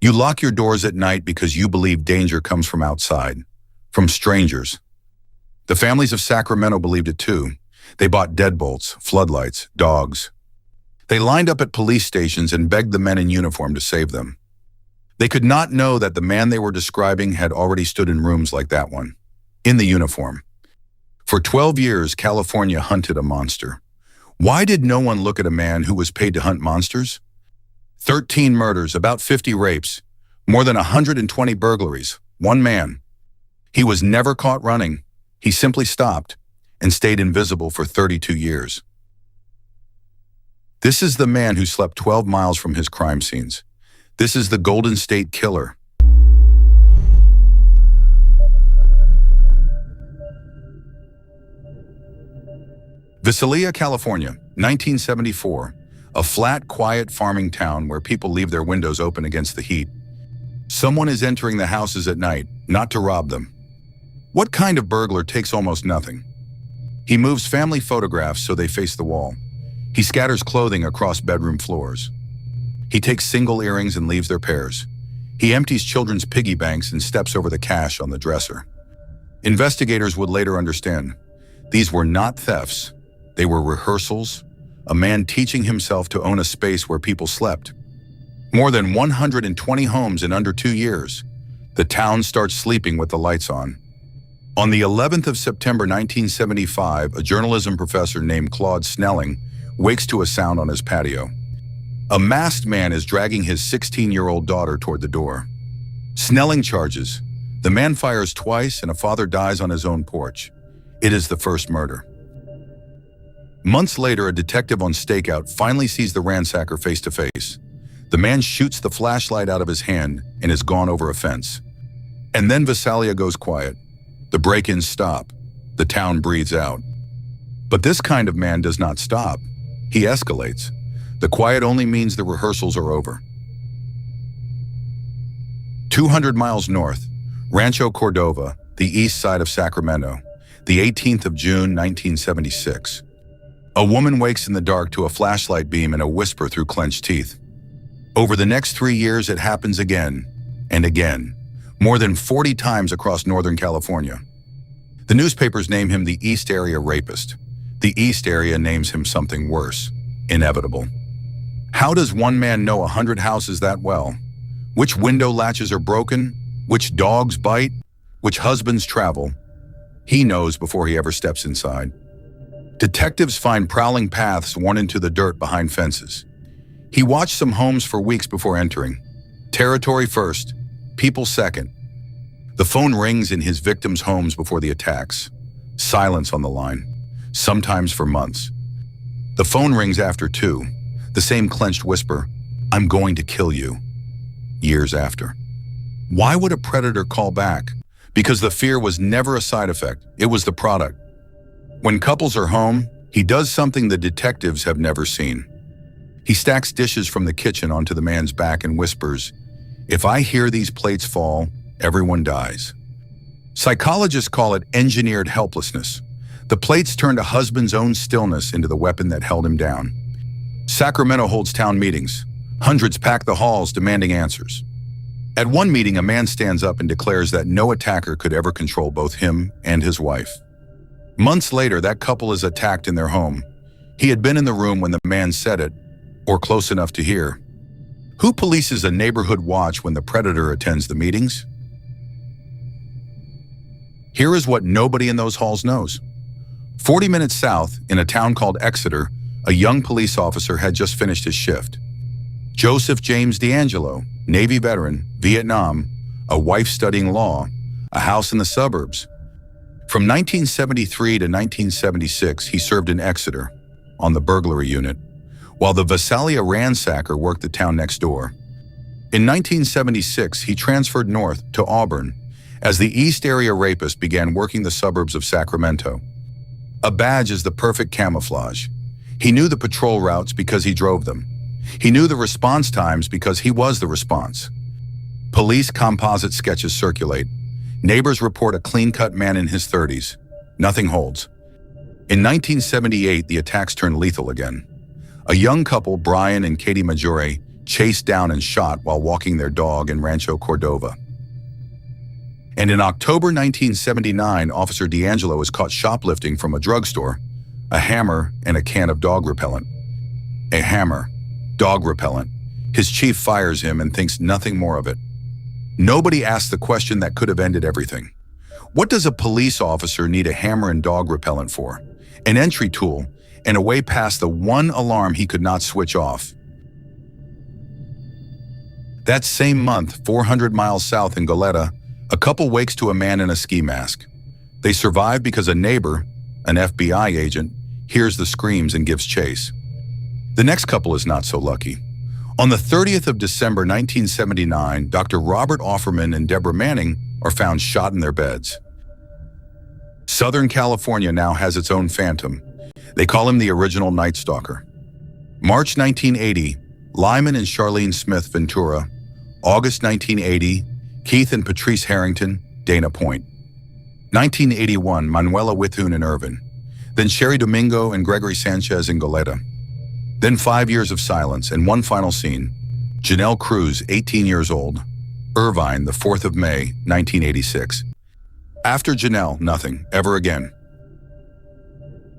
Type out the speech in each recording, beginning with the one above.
You lock your doors at night because you believe danger comes from outside, from strangers. The families of Sacramento believed it too. They bought deadbolts, floodlights, dogs. They lined up at police stations and begged the men in uniform to save them. They could not know that the man they were describing had already stood in rooms like that one, in the uniform. For 12 years, California hunted a monster. Why did no one look at a man who was paid to hunt monsters? 13 murders, about 50 rapes, more than 120 burglaries, one man. He was never caught running. He simply stopped and stayed invisible for 32 years. This is the man who slept 12 miles from his crime scenes. This is the Golden State Killer. Visalia, California, 1974. A flat, quiet farming town where people leave their windows open against the heat. Someone is entering the houses at night, not to rob them. What kind of burglar takes almost nothing? He moves family photographs so they face the wall. He scatters clothing across bedroom floors. He takes single earrings and leaves their pairs. He empties children's piggy banks and steps over the cash on the dresser. Investigators would later understand. These were not thefts. They were rehearsals, a man teaching himself to own a space where people slept. More than 120 homes in under 2 years. The town starts sleeping with the lights on. On the 11th of September 1975, a journalism professor named Claude Snelling wakes to a sound on his patio. A masked man is dragging his 16-year-old daughter toward the door. Snelling charges. The man fires twice and a father dies on his own porch. It is the first murder. Months later, a detective on stakeout finally sees the ransacker face to face. The man shoots the flashlight out of his hand and is gone over a fence. And then Visalia goes quiet. The break-ins stop. The town breathes out. But this kind of man does not stop. He escalates. The quiet only means the rehearsals are over. 200 miles north, Rancho Cordova, the east side of Sacramento, the 18th of June, 1976. A woman wakes in the dark to a flashlight beam and a whisper through clenched teeth. Over the next 3 years, it happens again and again, more than 40 times across Northern California. The newspapers name him the East Area Rapist. The East Area names him something worse, inevitable. How does one man know 100 houses that well? Which window latches are broken? Which dogs bite? Which husbands travel? He knows before he ever steps inside. Detectives find prowling paths worn into the dirt behind fences. He watched some homes for weeks before entering. Territory first, people second. The phone rings in his victims' homes before the attacks. Silence on the line, sometimes for months. The phone rings after 2. The same clenched whisper, "I'm going to kill you," years after. Why would a predator call back? Because the fear was never a side effect, it was the product. When couples are home, he does something the detectives have never seen. He stacks dishes from the kitchen onto the man's back and whispers, "If I hear these plates fall, everyone dies." Psychologists call it engineered helplessness. The plates turned a husband's own stillness into the weapon that held him down. Sacramento holds town meetings. Hundreds pack the halls demanding answers. At one meeting, a man stands up and declares that no attacker could ever control both him and his wife. Months later, that couple is attacked in their home. He had been in the room when the man said it, or close enough to hear. Who polices a neighborhood watch when the predator attends the meetings? Here is what nobody in those halls knows. 40 minutes south, in a town called Exeter, a young police officer had just finished his shift. Joseph James D'Angelo, Navy veteran, Vietnam, a wife studying law, a house in the suburbs. From 1973 to 1976, he served in Exeter, on the burglary unit, while the Visalia ransacker worked the town next door. In 1976, he transferred north to Auburn as the East Area Rapist began working the suburbs of Sacramento. A badge is the perfect camouflage. He knew the patrol routes because he drove them. He knew the response times because he was the response. Police composite sketches circulate. Neighbors report a clean-cut man in his 30s. Nothing holds. In 1978, the attacks turned lethal again. A young couple, Brian and Katie Maggiore, chased down and shot while walking their dog in Rancho Cordova. And in October 1979, Officer D'Angelo was caught shoplifting from a drugstore, a hammer and a can of dog repellent. A hammer, dog repellent. His chief fires him and thinks nothing more of it. Nobody asked the question that could have ended everything. What does a police officer need a hammer and dog repellent for? An entry tool and a way past the one alarm he could not switch off. That same month, 400 miles south in Goleta, a couple wakes to a man in a ski mask. They survive because a neighbor, an FBI agent, hears the screams and gives chase. The next couple is not so lucky. On the 30th of December 1979, Dr. Robert Offerman and Deborah Manning are found shot in their beds. Southern California now has its own phantom. They call him the original Night Stalker. March 1980, Lyman and Charlene Smith Ventura. August 1980, Keith and Patrice Harrington, Dana Point. 1981, Manuela Withun in Irvine. Then Sherry Domingo and Gregory Sanchez in Goleta. Then 5 years of silence and one final scene. Janelle Cruz, 18 years old. Irvine, the 4th of May, 1986. After Janelle, nothing, ever again.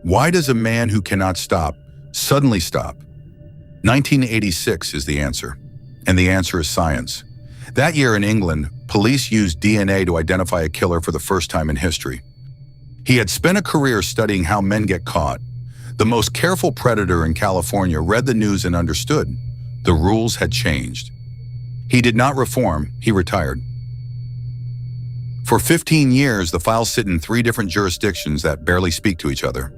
Why does a man who cannot stop suddenly stop? 1986 is the answer, and the answer is science. That year in England, police used DNA to identify a killer for the first time in history. He had spent a career studying how men get caught. The most careful predator in California read the news and understood. The rules had changed. He did not reform, he retired. For 15 years, the files sit in 3 different jurisdictions that barely speak to each other.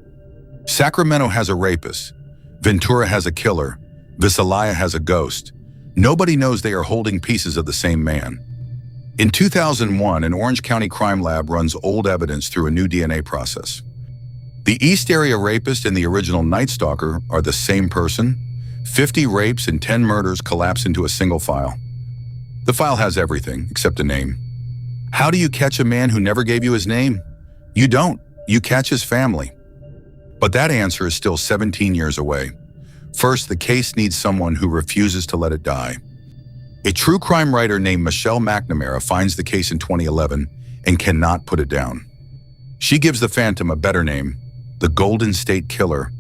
Sacramento has a rapist. Ventura has a killer. Visalia has a ghost. Nobody knows they are holding pieces of the same man. In 2001, an Orange County crime lab runs old evidence through a new DNA process. The East Area rapist and the original Night Stalker are the same person. 50 rapes and 10 murders collapse into a single file. The file has everything except a name. How do you catch a man who never gave you his name? You don't. You catch his family. But that answer is still 17 years away. First, the case needs someone who refuses to let it die. A true crime writer named Michelle McNamara finds the case in 2011 and cannot put it down. She gives the Phantom a better name, the Golden State Killer,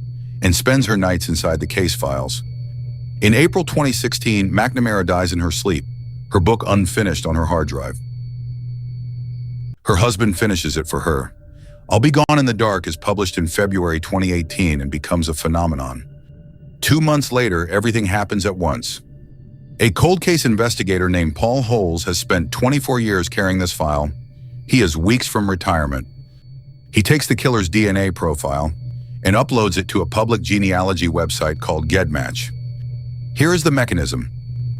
and spends her nights inside the case files. In April 2016, McNamara dies in her sleep, her book unfinished on her hard drive. Her husband finishes it for her. I'll Be Gone in the Dark is published in February 2018 and becomes a phenomenon. 2 months later, everything happens at once. A cold case investigator named Paul Holes has spent 24 years carrying this file. He is weeks from retirement. He takes the killer's DNA profile and uploads it to a public genealogy website called GEDmatch. Here is the mechanism.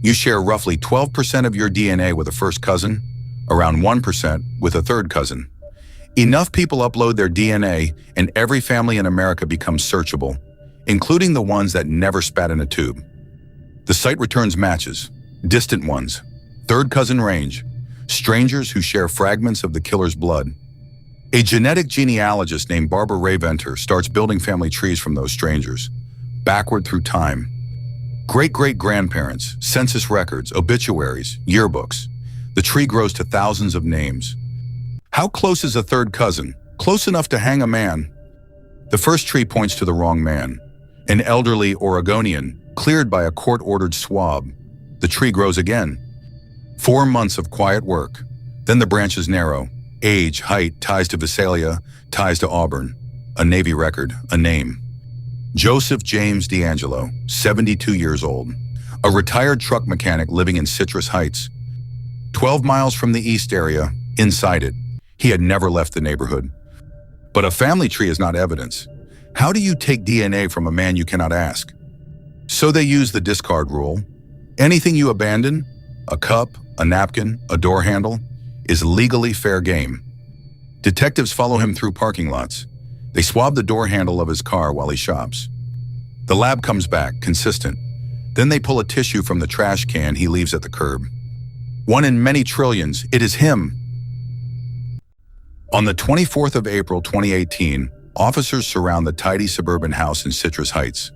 You share roughly 12% of your DNA with a first cousin, around 1% with a third cousin. Enough people upload their DNA and every family in America becomes searchable, including the ones that never spat in a tube. The site returns matches, distant ones, third cousin range, strangers who share fragments of the killer's blood. A genetic genealogist named Barbara Ray Venter starts building family trees from those strangers, backward through time. Great-great-grandparents, census records, obituaries, yearbooks. The tree grows to thousands of names. How close is a third cousin? Close enough to hang a man. The first tree points to the wrong man. An elderly Oregonian, cleared by a court-ordered swab. The tree grows again. 4 months of quiet work. Then the branches narrow. Age, height, ties to Visalia, ties to Auburn. A Navy record, a name. Joseph James D'Angelo, 72 years old. A retired truck mechanic living in Citrus Heights. 12 miles from the East Area, inside it. He had never left the neighborhood. But a family tree is not evidence. How do you take DNA from a man you cannot ask? So they use the discard rule. Anything you abandon, a cup, a napkin, a door handle, is legally fair game. Detectives follow him through parking lots. They swab the door handle of his car while he shops. The lab comes back, consistent. Then they pull a tissue from the trash can he leaves at the curb. One in many trillions, it is him. On the 24th of April 2018, officers surround the tidy suburban house in Citrus Heights.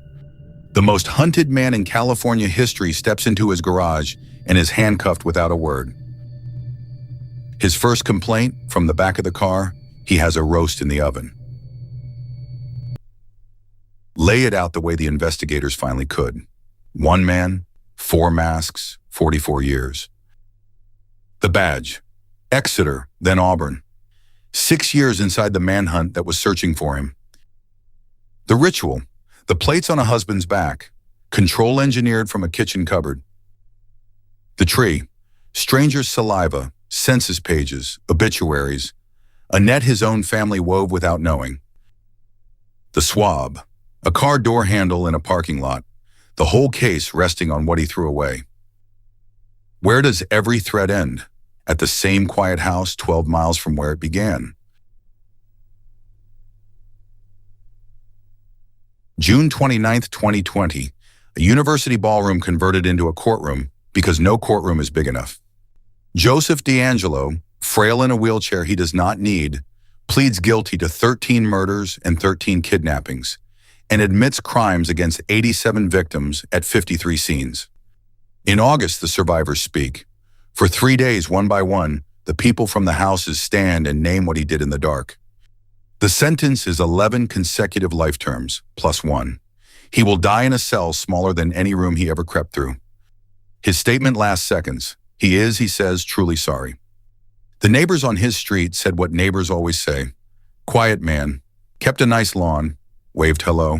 The most hunted man in California history steps into his garage and is handcuffed without a word. His first complaint, from the back of the car, he has a roast in the oven. Lay it out the way the investigators finally could. One man, 4 masks, 44 years. The badge, Exeter, then Auburn. 6 years inside the manhunt that was searching for him. The ritual, the plates on a husband's back, control engineered from a kitchen cupboard. The tree, stranger's saliva, census pages, obituaries, a net his own family wove without knowing. The swab, a car door handle in a parking lot, the whole case resting on what he threw away. Where does every thread end? At the same quiet house 12 miles from where it began. June 29, 2020, a university ballroom converted into a courtroom because no courtroom is big enough. Joseph D'Angelo, frail in a wheelchair he does not need, pleads guilty to 13 murders and 13 kidnappings, and admits crimes against 87 victims at 53 scenes. In August, the survivors speak. For 3 days, one by one, the people from the houses stand and name what he did in the dark. The sentence is 11 consecutive life terms, plus 1. He will die in a cell smaller than any room he ever crept through. His statement lasts seconds. He is, he says, truly sorry. The neighbors on his street said what neighbors always say. Quiet man, kept a nice lawn, waved hello.